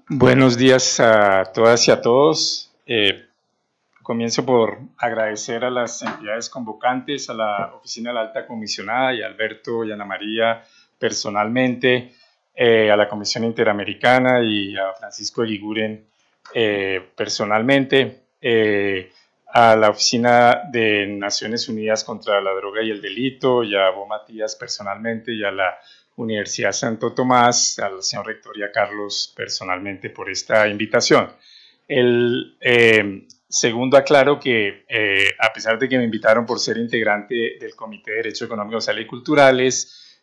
Buenos días a todas y a todos. Comienzo por agradecer a las entidades convocantes, a la Oficina de la Alta Comisionada y a Alberto y Ana María personalmente, a la Comisión Interamericana y a Francisco Eguiguren personalmente, a la Oficina de Naciones Unidas contra la Droga y el Delito y a Bo Matías personalmente y a la Universidad Santo Tomás, al señor rector y a Carlos personalmente por esta invitación. Segundo, aclaro que a pesar de que me invitaron por ser integrante del Comité de Derechos Económicos, Sociales y Culturales,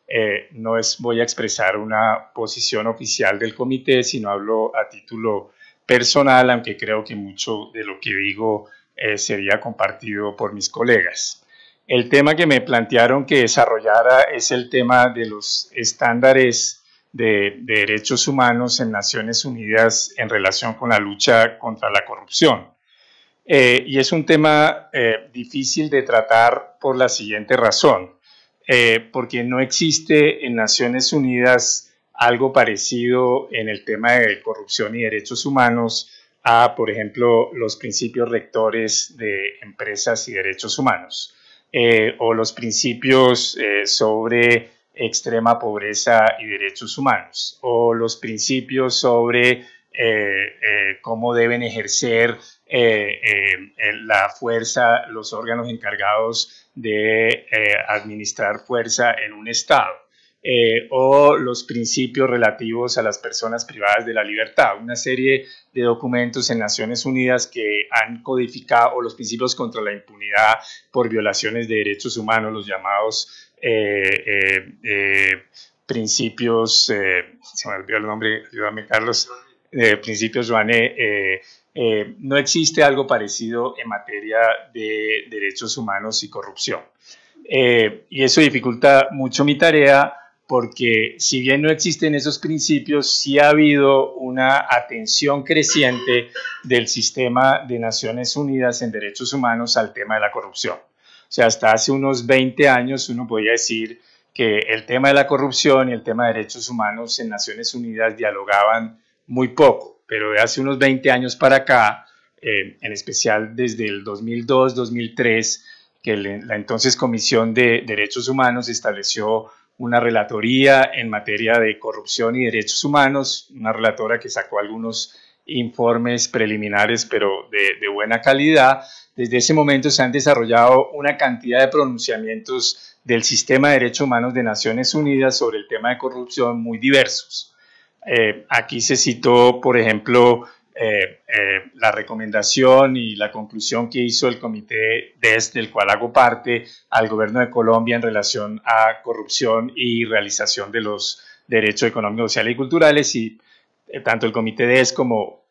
no voy a expresar una posición oficial del comité, sino hablo a título personal, aunque creo que mucho de lo que digo sería compartido por mis colegas. El tema que me plantearon que desarrollara es el tema de los estándares de derechos humanos en Naciones Unidas en relación con la lucha contra la corrupción. Y es un tema difícil de tratar por la siguiente razón, porque no existe en Naciones Unidas algo parecido en el tema de corrupción y derechos humanos a, por ejemplo, los principios rectores de empresas y derechos humanos. O los principios sobre extrema pobreza y derechos humanos, o los principios sobre cómo deben ejercer la fuerza, los órganos encargados de administrar fuerza en un Estado. O los principios relativos a las personas privadas de la libertad, una serie de documentos en Naciones Unidas que han codificado, o los principios contra la impunidad por violaciones de derechos humanos, los llamados principios, se me olvidó el nombre, ayúdame Carlos, principios Joanet. No existe algo parecido en materia de derechos humanos y corrupción. Y eso dificulta mucho mi tarea, porque si bien no existen esos principios, sí ha habido una atención creciente del sistema de Naciones Unidas en derechos humanos al tema de la corrupción. O sea, hasta hace unos 20 años uno podía decir que el tema de la corrupción y el tema de derechos humanos en Naciones Unidas dialogaban muy poco, pero de hace unos 20 años para acá, en especial desde el 2002-2003, que la entonces Comisión de Derechos Humanos estableció una relatoría en materia de corrupción y derechos humanos, una relatora que sacó algunos informes preliminares, pero de buena calidad. Desde ese momento se han desarrollado una cantidad de pronunciamientos del sistema de derechos humanos de Naciones Unidas sobre el tema de corrupción muy diversos. Aquí se citó, por ejemplo, la recomendación y la conclusión que hizo el comité DES, del cual hago parte, al gobierno de Colombia en relación a corrupción y realización de los derechos económicos, sociales y culturales, y tanto el comité DES como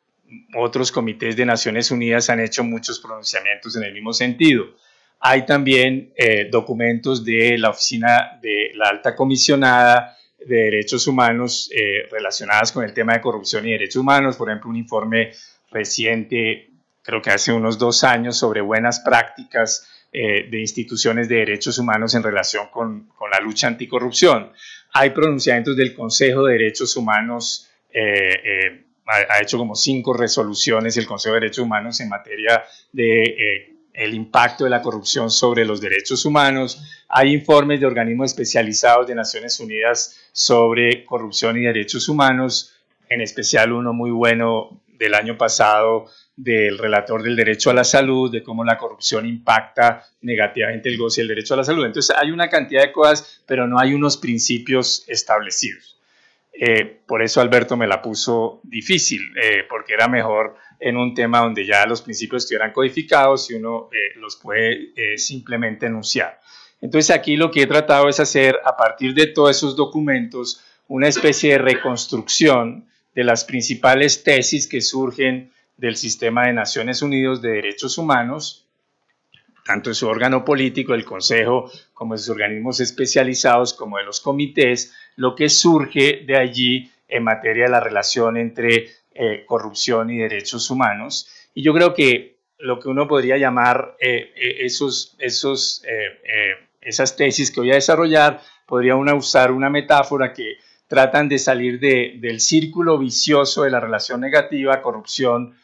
otros comités de Naciones Unidas han hecho muchos pronunciamientos en el mismo sentido. Hay también documentos de la Oficina de la Alta Comisionada de Derechos Humanos relacionadas con el tema de corrupción y derechos humanos, por ejemplo, un informe reciente, creo que hace unos 2 años, sobre buenas prácticas de instituciones de derechos humanos en relación con la lucha anticorrupción. Hay pronunciamientos del Consejo de Derechos Humanos, ha hecho como 5 resoluciones el Consejo de Derechos Humanos en materia de el impacto de la corrupción sobre los derechos humanos. Hay informes de organismos especializados de Naciones Unidas sobre corrupción y derechos humanos, en especial uno muy bueno del año pasado del relator del derecho a la salud, de cómo la corrupción impacta negativamente el goce y el derecho a la salud. Entonces hay una cantidad de cosas, pero no hay unos principios establecidos. Por eso Alberto me la puso difícil, porque era mejor en un tema donde ya los principios estuvieran codificados y uno los puede simplemente enunciar. Entonces aquí lo que he tratado es hacer, a partir de todos esos documentos, una especie de reconstrucción de las principales tesis que surgen del sistema de Naciones Unidas de Derechos Humanos, tanto de su órgano político, el Consejo, como de sus organismos especializados, como de los comités, lo que surge de allí en materia de la relación entre corrupción y derechos humanos. Y yo creo que lo que uno podría llamar esas tesis que voy a desarrollar, podría uno usar una metáfora que tratan de salir del círculo vicioso de la relación negativa, corrupción,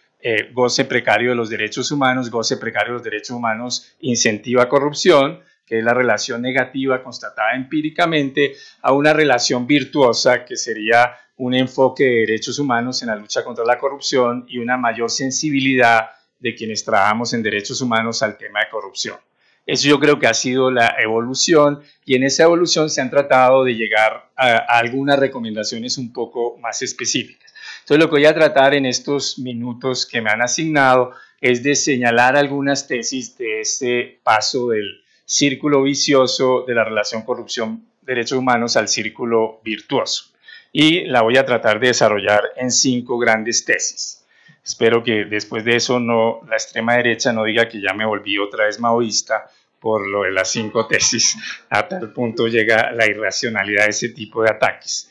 goce precario de los derechos humanos, goce precario de los derechos humanos incentiva corrupción, que es la relación negativa constatada empíricamente, a una relación virtuosa, que sería un enfoque de derechos humanos en la lucha contra la corrupción y una mayor sensibilidad de quienes trabajamos en derechos humanos al tema de corrupción. Eso yo creo que ha sido la evolución, y en esa evolución se han tratado de llegar a algunas recomendaciones un poco más específicas. Entonces, lo que voy a tratar en estos minutos que me han asignado es de señalar algunas tesis de este paso del círculo vicioso de la relación corrupción-derechos humanos al círculo virtuoso. Y la voy a tratar de desarrollar en 5 grandes tesis. Espero que después de eso la extrema derecha no diga que ya me volví otra vez maoísta por lo de las 5 tesis. A tal punto llega la irracionalidad de ese tipo de ataques.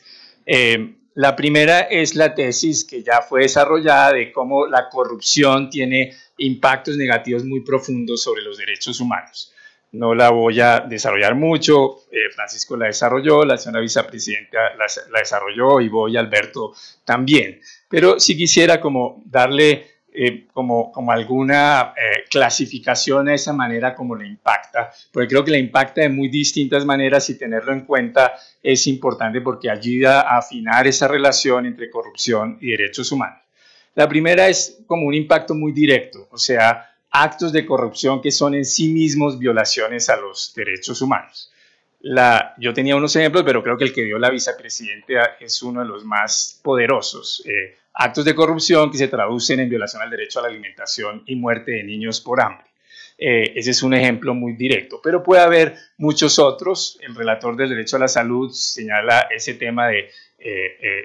La primera es la tesis que ya fue desarrollada de cómo la corrupción tiene impactos negativos muy profundos sobre los derechos humanos. No la voy a desarrollar mucho, Francisco la desarrolló, la señora vicepresidenta la desarrolló y voy Alberto también. Pero sí quisiera como darle como alguna clasificación a esa manera como le impacta, porque creo que le impacta de muy distintas maneras y tenerlo en cuenta es importante porque ayuda a afinar esa relación entre corrupción y derechos humanos. La primera es como un impacto muy directo, o sea, actos de corrupción que son en sí mismos violaciones a los derechos humanos. Yo tenía unos ejemplos, pero creo que el que dio la vicepresidenta es uno de los más poderosos. Actos de corrupción que se traducen en violación al derecho a la alimentación y muerte de niños por hambre. Ese es un ejemplo muy directo, pero puede haber muchos otros. El relator del derecho a la salud señala ese tema de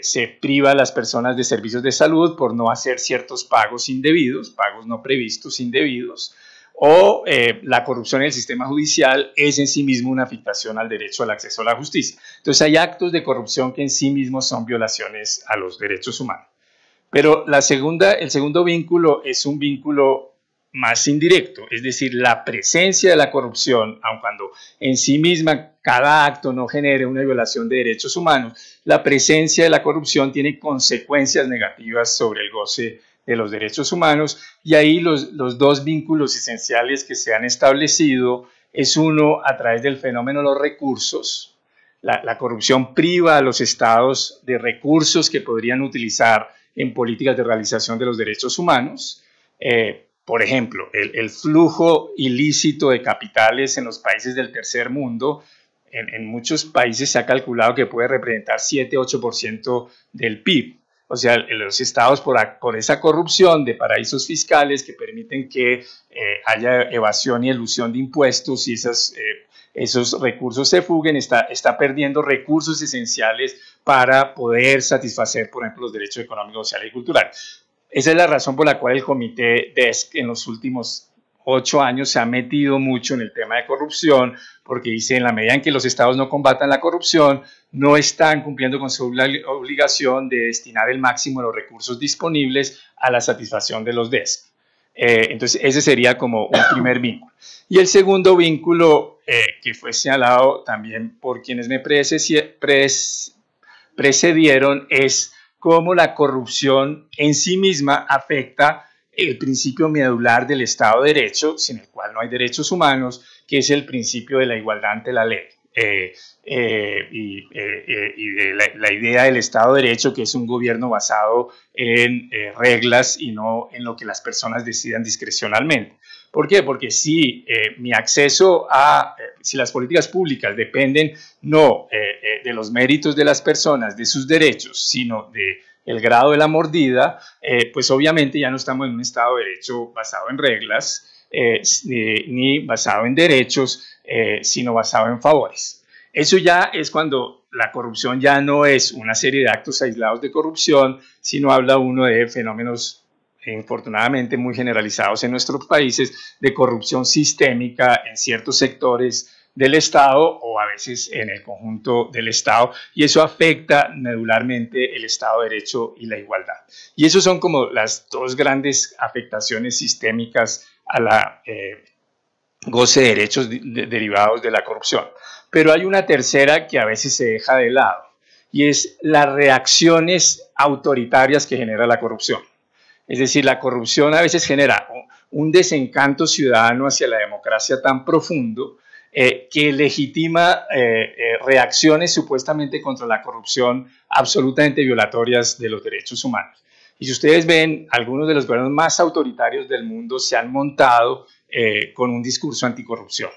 se priva a las personas de servicios de salud por no hacer ciertos pagos indebidos, pagos no previstos indebidos, o la corrupción en el sistema judicial es en sí mismo una afectación al derecho al acceso a la justicia. Entonces hay actos de corrupción que en sí mismos son violaciones a los derechos humanos. Pero el segundo vínculo es un vínculo más indirecto, es decir, la presencia de la corrupción, aun cuando en sí misma cada acto no genere una violación de derechos humanos, la presencia de la corrupción tiene consecuencias negativas sobre el goce de los derechos humanos, y ahí los 2 vínculos esenciales que se han establecido es uno a través del fenómeno de los recursos. La corrupción priva a los estados de recursos que podrían utilizar en políticas de realización de los derechos humanos. Por ejemplo, el flujo ilícito de capitales en los países del tercer mundo, en muchos países se ha calculado que puede representar 7-8% del PIB. O sea, los estados por esa corrupción de paraísos fiscales que permiten que haya evasión y elusión de impuestos y esos recursos se fuguen, está perdiendo recursos esenciales para poder satisfacer, por ejemplo, los derechos económicos, sociales y culturales. Esa es la razón por la cual el comité DESC en los últimos 8 años se ha metido mucho en el tema de corrupción, porque dice, en la medida en que los estados no combatan la corrupción, no están cumpliendo con su obligación de destinar el máximo de los recursos disponibles a la satisfacción de los DESC. Entonces, ese sería como un primer vínculo. Y el segundo vínculo, que fue señalado también por quienes me precedieron, es cómo la corrupción en sí misma afecta el principio medular del Estado de Derecho, sin el cual no hay derechos humanos, que es el principio de la igualdad ante la ley. Y de la idea del Estado de Derecho, que es un gobierno basado en reglas y no en lo que las personas decidan discrecionalmente. ¿Por qué? Porque si mi acceso si las políticas públicas dependen no de los méritos de las personas, de sus derechos, sino del grado de la mordida, pues obviamente ya no estamos en un Estado de Derecho basado en reglas, ni basado en derechos, sino basado en favores. Eso ya es cuando la corrupción ya no es una serie de actos aislados de corrupción, sino habla uno de fenómenos infortunadamente muy generalizados en nuestros países de corrupción sistémica en ciertos sectores del Estado o a veces en el conjunto del Estado, y eso afecta medularmente el Estado de Derecho y la igualdad. Y eso son como las 2 grandes afectaciones sistémicas a la goce de derechos derivados de la corrupción. Pero hay una tercera que a veces se deja de lado, y es las reacciones autoritarias que genera la corrupción. Es decir, la corrupción a veces genera un desencanto ciudadano hacia la democracia tan profundo que legitima reacciones supuestamente contra la corrupción absolutamente violatorias de los derechos humanos. Y si ustedes ven, algunos de los gobiernos más autoritarios del mundo se han montado con un discurso anticorrupción.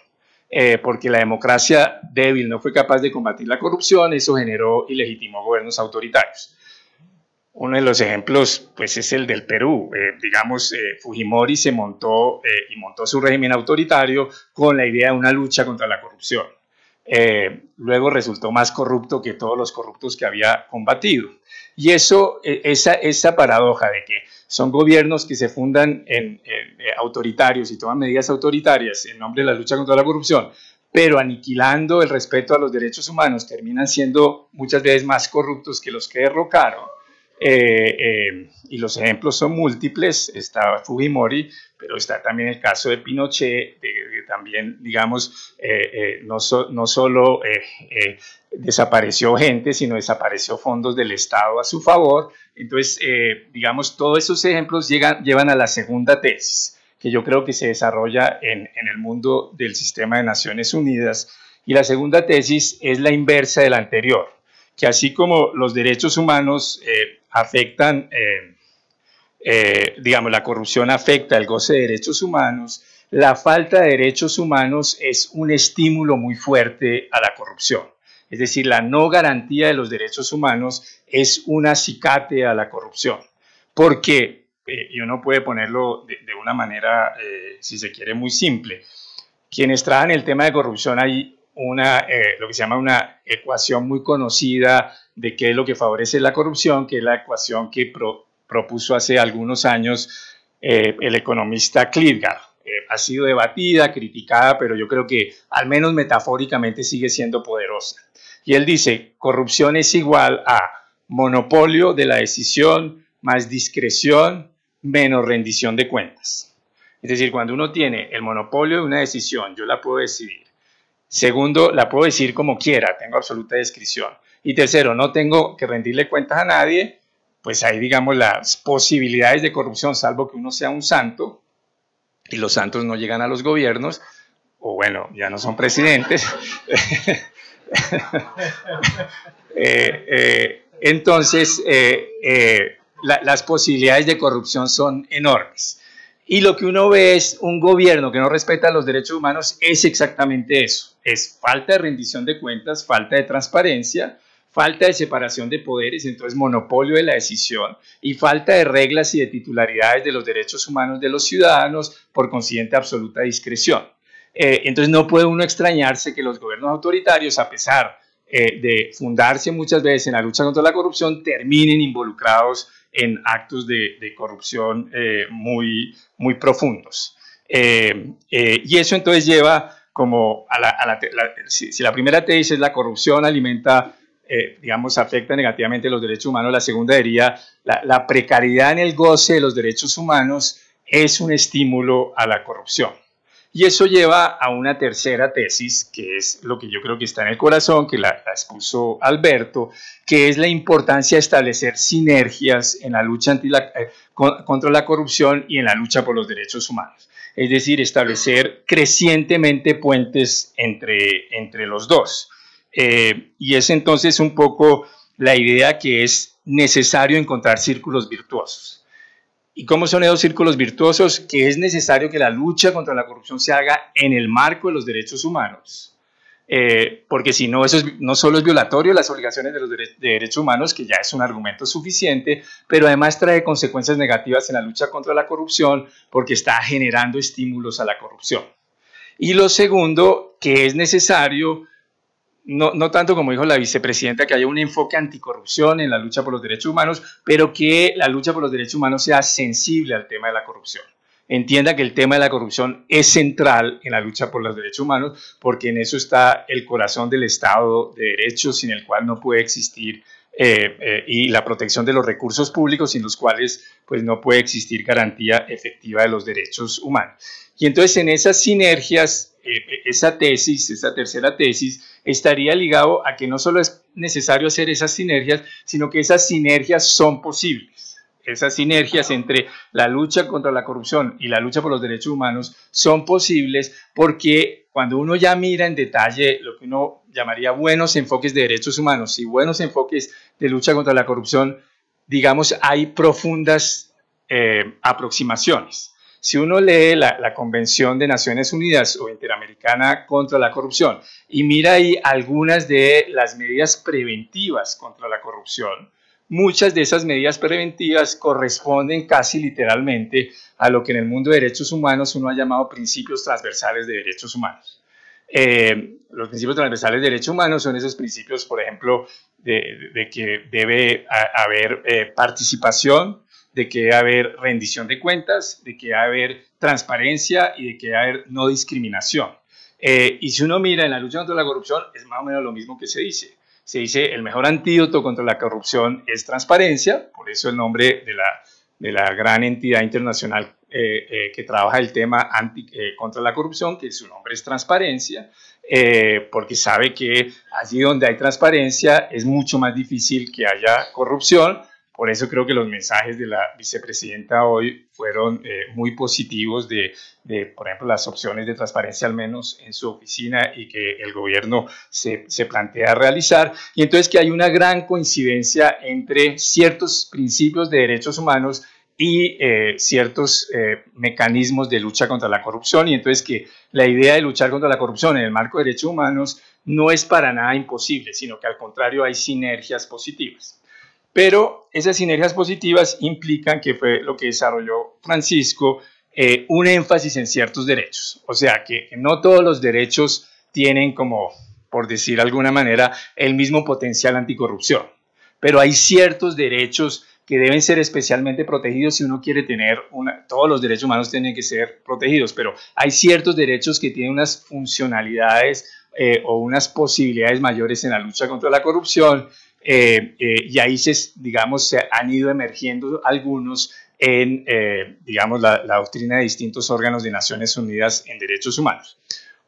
Porque la democracia débil no fue capaz de combatir la corrupción, eso generó y legitimó gobiernos autoritarios. Uno de los ejemplos pues, es el del Perú. Fujimori se montó y montó su régimen autoritario con la idea de una lucha contra la corrupción. Luego resultó más corrupto que todos los corruptos que había combatido. Y esa paradoja de que son gobiernos que se fundan en autoritarios y toman medidas autoritarias en nombre de la lucha contra la corrupción, pero aniquilando el respeto a los derechos humanos, terminan siendo muchas veces más corruptos que los que derrocaron. Y los ejemplos son múltiples. Está Fujimori, pero está también el caso de Pinochet, también, digamos, no solo desapareció gente, sino desapareció fondos del Estado a su favor. Entonces, digamos, todos esos ejemplos llevan a la segunda tesis, que yo creo que se desarrolla en el mundo del sistema de Naciones Unidas. Y la segunda tesis es la inversa de la anterior, que así como los derechos humanos afectan, la corrupción afecta el goce de derechos humanos, la falta de derechos humanos es un estímulo muy fuerte a la corrupción. Es decir, la no garantía de los derechos humanos es un acicate a la corrupción, porque, y uno puede ponerlo de una manera, si se quiere, muy simple. Quienes trabajan el tema de corrupción hay lo que se llama una ecuación muy conocida de qué es lo que favorece la corrupción, que es la ecuación que propuso hace algunos años el economista Klitgard. Ha sido debatida, criticada, pero yo creo que al menos metafóricamente sigue siendo poderosa. Y él dice, corrupción es igual a monopolio de la decisión más discreción menos rendición de cuentas. Es decir, cuando uno tiene el monopolio de una decisión, yo la puedo decidir. Segundo, la puedo decir como quiera, tengo absoluta discreción. Y tercero, no tengo que rendirle cuentas a nadie, pues ahí, digamos, las posibilidades de corrupción, salvo que uno sea un santo, y los santos no llegan a los gobiernos, o bueno, ya no son presidentes. Entonces, las posibilidades de corrupción son enormes. Y lo que uno ve es un gobierno que no respeta los derechos humanos, es exactamente eso. Es falta de rendición de cuentas, falta de transparencia, falta de separación de poderes, entonces monopolio de la decisión, y falta de reglas y de titularidades de los derechos humanos de los ciudadanos, por consiguiente absoluta discreción. Entonces no puede uno extrañarse que los gobiernos autoritarios, a pesar de fundarse muchas veces en la lucha contra la corrupción, terminen involucrados en actos de corrupción muy profundos. Y eso entonces lleva como si la primera tesis es la corrupción alimenta, afecta negativamente los derechos humanos, la segunda diría la precariedad en el goce de los derechos humanos es un estímulo a la corrupción. Y eso lleva a una tercera tesis, que es lo que yo creo que está en el corazón, que la expuso Alberto, que es la importancia de establecer sinergias en la lucha contra la corrupción y en la lucha por los derechos humanos. Es decir, establecer crecientemente puentes entre los dos. Y es entonces un poco la idea que es necesario encontrar círculos virtuosos. ¿Y cómo son esos círculos virtuosos? Que es necesario que la lucha contra la corrupción se haga en el marco de los derechos humanos. Porque si no, eso no solo es violatorio de las obligaciones de los derechos humanos, que ya es un argumento suficiente, pero además trae consecuencias negativas en la lucha contra la corrupción porque está generando estímulos a la corrupción. Y lo segundo, que es necesario, no tanto como dijo la vicepresidenta, que haya un enfoque anticorrupción en la lucha por los derechos humanos, pero que la lucha por los derechos humanos sea sensible al tema de la corrupción. Entienda que el tema de la corrupción es central en la lucha por los derechos humanos, porque en eso está el corazón del Estado de Derecho, sin el cual no puede existir, y la protección de los recursos públicos, sin los cuales pues, no puede existir garantía efectiva de los derechos humanos. Y entonces en esas sinergias, esa tercera tesis, estaría ligado a que no solo es necesario hacer esas sinergias, sino que esas sinergias son posibles. Esas sinergias entre la lucha contra la corrupción y la lucha por los derechos humanos son posibles porque cuando uno ya mira en detalle lo que uno llamaría buenos enfoques de derechos humanos y buenos enfoques de lucha contra la corrupción, digamos, hay profundas aproximaciones. Si uno lee la Convención de Naciones Unidas o Interamericana contra la Corrupción y mira ahí algunas de las medidas preventivas contra la corrupción, muchas de esas medidas preventivas corresponden casi literalmente a lo que en el mundo de derechos humanos uno ha llamado principios transversales de derechos humanos. Los principios transversales de derechos humanos son esos principios, por ejemplo, de que debe haber participación, de que debe haber rendición de cuentas, de que debe haber transparencia y de que debe haber no discriminación. Y si uno mira en la lucha contra la corrupción, es más o menos lo mismo que se dice. Se dice el mejor antídoto contra la corrupción es transparencia, por eso el nombre de la gran entidad internacional que trabaja el tema contra la corrupción, que su nombre es transparencia, porque sabe que allí donde hay transparencia es mucho más difícil que haya corrupción. Por eso creo que los mensajes de la vicepresidenta hoy fueron muy positivos de, por ejemplo, las opciones de transparencia, al menos en su oficina, y que el gobierno se plantea realizar. Y entonces que hay una gran coincidencia entre ciertos principios de derechos humanos y ciertos mecanismos de lucha contra la corrupción. Y entonces que la idea de luchar contra la corrupción en el marco de derechos humanos no es para nada imposible, sino que al contrario hay sinergias positivas. Pero esas sinergias positivas implican, que fue lo que desarrolló Francisco, un énfasis en ciertos derechos. O sea, que no todos los derechos tienen como, por decir de alguna manera, el mismo potencial anticorrupción. Pero hay ciertos derechos que deben ser especialmente protegidos si uno quiere tener todos los derechos humanos tienen que ser protegidos, pero hay ciertos derechos que tienen unas funcionalidades o unas posibilidades mayores en la lucha contra la corrupción. Y ahí digamos, se han ido emergiendo algunos en, digamos, la doctrina de distintos órganos de Naciones Unidas en derechos humanos.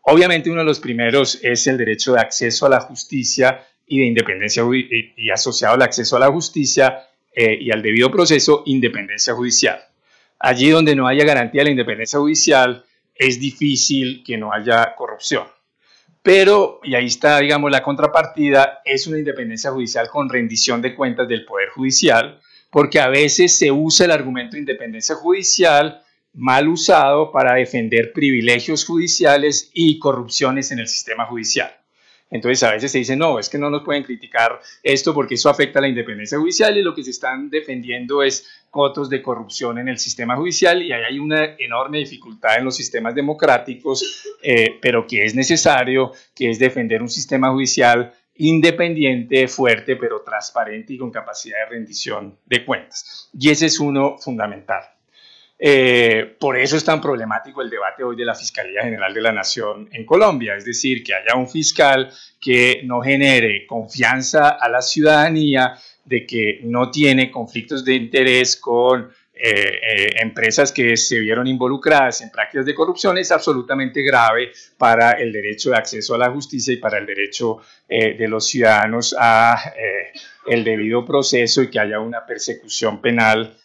Obviamente uno de los primeros es el derecho de acceso a la justicia y de independencia, y asociado al acceso a la justicia y al debido proceso, independencia judicial. Allí donde no haya garantía de la independencia judicial, es difícil que no haya corrupción. Pero, y ahí está, digamos, la contrapartida, es una independencia judicial con rendición de cuentas del Poder Judicial, porque a veces se usa el argumento de independencia judicial mal usado para defender privilegios judiciales y corrupciones en el sistema judicial. Entonces a veces se dice, no, es que no nos pueden criticar esto porque eso afecta a la independencia judicial y lo que se están defendiendo es cotos de corrupción en el sistema judicial y ahí hay una enorme dificultad en los sistemas democráticos, pero que es necesario, que es defender un sistema judicial independiente, fuerte, pero transparente y con capacidad de rendición de cuentas. Y ese es uno fundamental. Por eso es tan problemático el debate hoy de la Fiscalía General de la Nación en Colombia, es decir, que haya un fiscal que no genere confianza a la ciudadanía de que no tiene conflictos de interés con empresas que se vieron involucradas en prácticas de corrupción es absolutamente grave para el derecho de acceso a la justicia y para el derecho de los ciudadanos a el debido proceso y que haya una persecución penal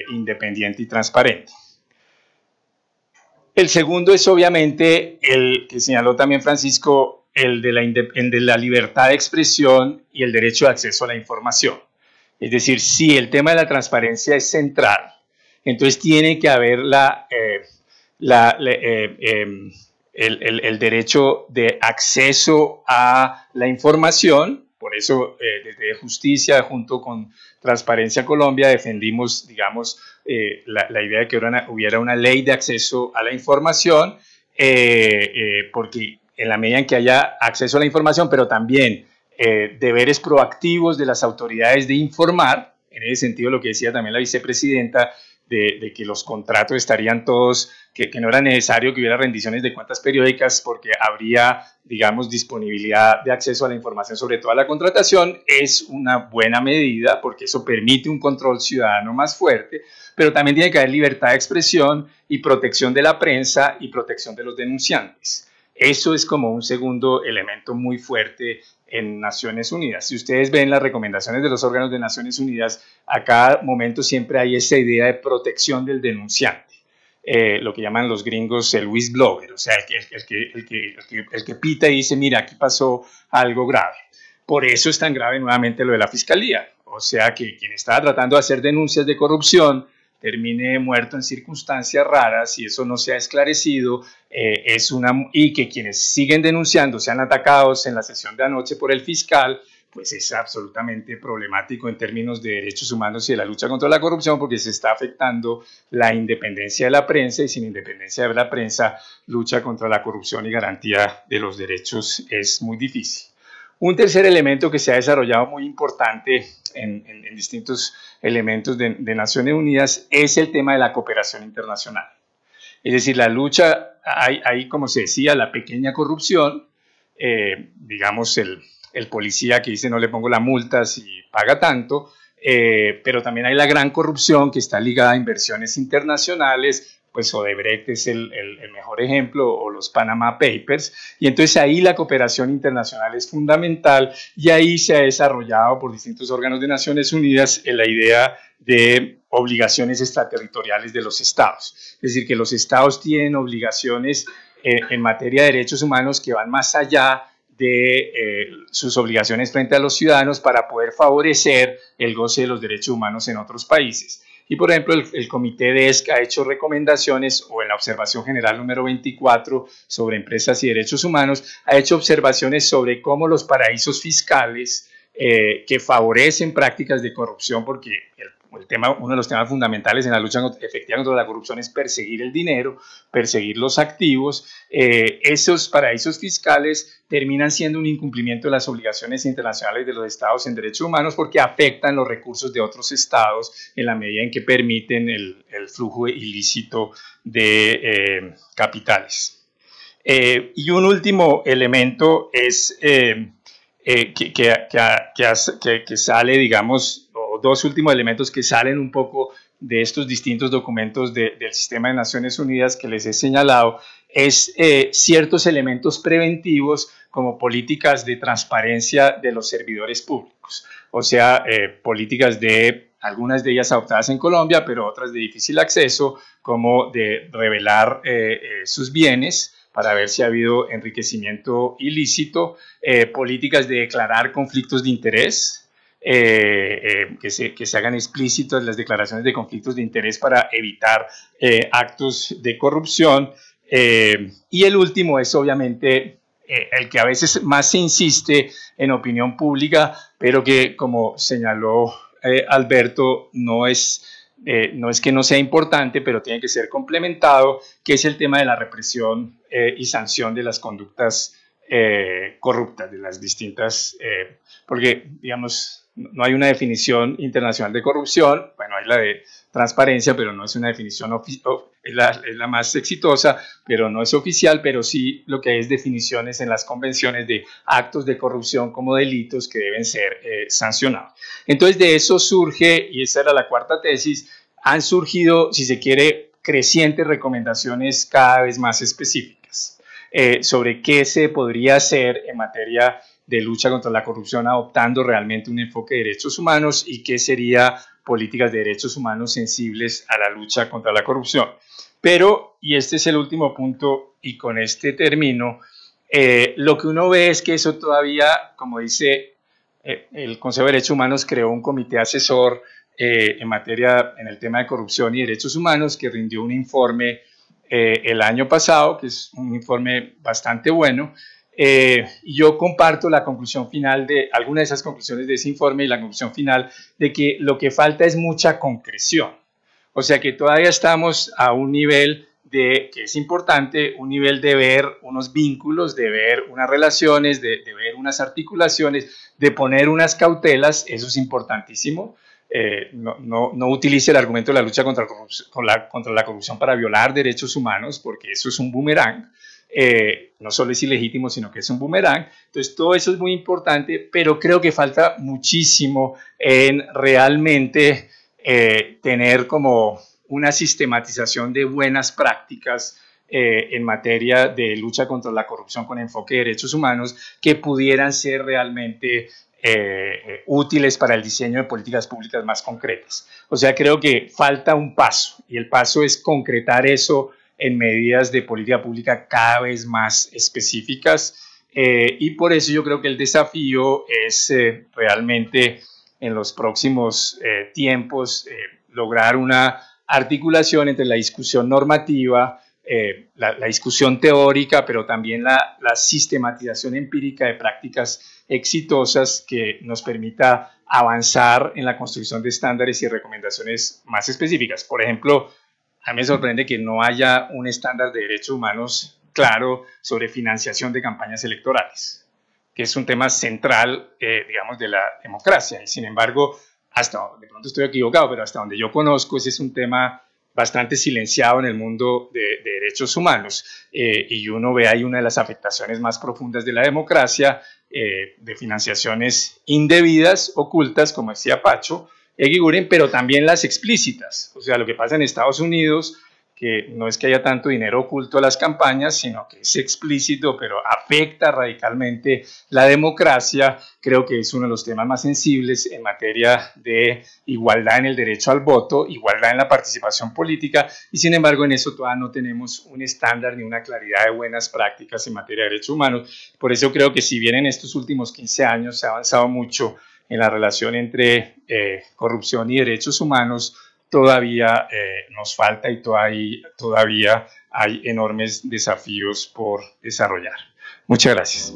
independiente y transparente. El segundo es obviamente el que señaló también Francisco, el de la libertad de expresión y el derecho de acceso a la información. Es decir, si el tema de la transparencia es central, entonces tiene que haber el derecho de acceso a la información. Por eso, desde Justicia, junto con Transparencia Colombia, defendimos, digamos, la idea de que hubiera una ley de acceso a la información, porque en la medida en que haya acceso a la información, pero también deberes proactivos de las autoridades de informar, en ese sentido lo que decía también la vicepresidenta, de que los contratos estarían todos, que no era necesario que hubiera rendiciones de cuentas periódicas porque habría, digamos, disponibilidad de acceso a la información sobre toda la contratación, es una buena medida porque eso permite un control ciudadano más fuerte, pero también tiene que haber libertad de expresión y protección de la prensa y protección de los denunciantes. Eso es como un segundo elemento muy fuerte en Naciones Unidas. Si ustedes ven las recomendaciones de los órganos de Naciones Unidas, a cada momento siempre hay esa idea de protección del denunciante. Lo que llaman los gringos el whistleblower, o sea, el que pita y dice, mira, aquí pasó algo grave. Por eso es tan grave nuevamente lo de la fiscalía. O sea, que quien estaba tratando de hacer denuncias de corrupción termine muerto en circunstancias raras y eso no se ha esclarecido, y que quienes siguen denunciando sean atacados en la sesión de anoche por el fiscal, pues es absolutamente problemático en términos de derechos humanos y de la lucha contra la corrupción, porque se está afectando la independencia de la prensa, y sin independencia de la prensa, lucha contra la corrupción y garantía de los derechos es muy difícil. Un tercer elemento que se ha desarrollado muy importante en distintos elementos de Naciones Unidas es el tema de la cooperación internacional. Es decir, la lucha, hay como se decía, la pequeña corrupción, digamos el policía que dice no le pongo la multa si paga tanto, pero también hay la gran corrupción que está ligada a inversiones internacionales, pues Odebrecht es el mejor ejemplo, o los Panama Papers, y entonces ahí la cooperación internacional es fundamental, y ahí se ha desarrollado por distintos órganos de Naciones Unidas la idea de obligaciones extraterritoriales de los estados. Es decir, que los estados tienen obligaciones en materia de derechos humanos que van más allá de sus obligaciones frente a los ciudadanos para poder favorecer el goce de los derechos humanos en otros países. Y por ejemplo, el Comité DESC ha hecho recomendaciones, o en la observación general número 24 sobre empresas y derechos humanos, ha hecho observaciones sobre cómo los paraísos fiscales que favorecen prácticas de corrupción, porque uno de los temas fundamentales en la lucha efectiva contra la corrupción es perseguir el dinero, perseguir los activos. Esos paraísos fiscales terminan siendo un incumplimiento de las obligaciones internacionales de los estados en derechos humanos, porque afectan los recursos de otros estados en la medida en que permiten el flujo ilícito de capitales. Y un último elemento es que sale, digamos, dos últimos elementos que salen un poco de estos distintos documentos del sistema de Naciones Unidas que les he señalado, es ciertos elementos preventivos como políticas de transparencia de los servidores públicos, o sea, políticas algunas de ellas adoptadas en Colombia, pero otras de difícil acceso, como de revelar sus bienes para ver si ha habido enriquecimiento ilícito, políticas de declarar conflictos de interés, que se hagan explícitas las declaraciones de conflictos de interés para evitar actos de corrupción. Y el último es obviamente el que a veces más se insiste en opinión pública, pero que, como señaló Alberto, no es que no sea importante, pero tiene que ser complementado, que es el tema de la represión y sanción de las conductas corruptas, de las distintas, porque, digamos, no hay una definición internacional de corrupción. Bueno, hay la de transparencia, pero no es una definición es la más exitosa, pero no es oficial, pero sí lo que hay es definiciones en las convenciones de actos de corrupción como delitos que deben ser sancionados. Entonces, de eso surge, y esa era la cuarta tesis, han surgido, si se quiere, crecientes recomendaciones cada vez más específicas sobre qué se podría hacer en materia de lucha contra la corrupción, adoptando realmente un enfoque de derechos humanos, y qué sería políticas de derechos humanos sensibles a la lucha contra la corrupción. Pero, y este es el último punto, y con este termino, lo que uno ve es que eso todavía, como dice el Consejo de Derechos Humanos, creó un comité asesor en el tema de corrupción y derechos humanos, que rindió un informe el año pasado, que es un informe bastante bueno. Yo comparto la conclusión final de algunas de esas conclusiones de ese informe, y la conclusión final de que lo que falta es mucha concreción. O sea, que todavía estamos a un nivel que es importante, un nivel de ver unos vínculos, de ver unas relaciones, de ver unas articulaciones, de poner unas cautelas. Eso es importantísimo. No utilice el argumento de la lucha contra la corrupción para violar derechos humanos, porque eso es un boomerang. No solo es ilegítimo, sino que es un boomerang. Entonces, todo eso es muy importante, pero creo que falta muchísimo en realmente tener como una sistematización de buenas prácticas en materia de lucha contra la corrupción con enfoque de derechos humanos que pudieran ser realmente útiles para el diseño de políticas públicas más concretas. O sea, creo que falta un paso, y el paso es concretar eso en medidas de política pública cada vez más específicas, y por eso yo creo que el desafío es realmente en los próximos tiempos lograr una articulación entre la discusión normativa, la discusión teórica, pero también la sistematización empírica de prácticas exitosas que nos permita avanzar en la construcción de estándares y recomendaciones más específicas. Por ejemplo, a mí me sorprende que no haya un estándar de derechos humanos claro sobre financiación de campañas electorales, que es un tema central, digamos, de la democracia. Y sin embargo, de pronto estoy equivocado, pero hasta donde yo conozco, ese es un tema bastante silenciado en el mundo de derechos humanos, y uno ve ahí una de las afectaciones más profundas de la democracia, de financiaciones indebidas, ocultas, como decía Pacho Eguiguren, pero también las explícitas. O sea, lo que pasa en Estados Unidos, que no es que haya tanto dinero oculto a las campañas, sino que es explícito, pero afecta radicalmente la democracia. Creo que es uno de los temas más sensibles en materia de igualdad en el derecho al voto, igualdad en la participación política, y sin embargo en eso todavía no tenemos un estándar ni una claridad de buenas prácticas en materia de derechos humanos. Por eso creo que si bien en estos últimos 15 años se ha avanzado mucho en la relación entre corrupción y derechos humanos, todavía nos falta y todavía hay enormes desafíos por desarrollar. Muchas gracias.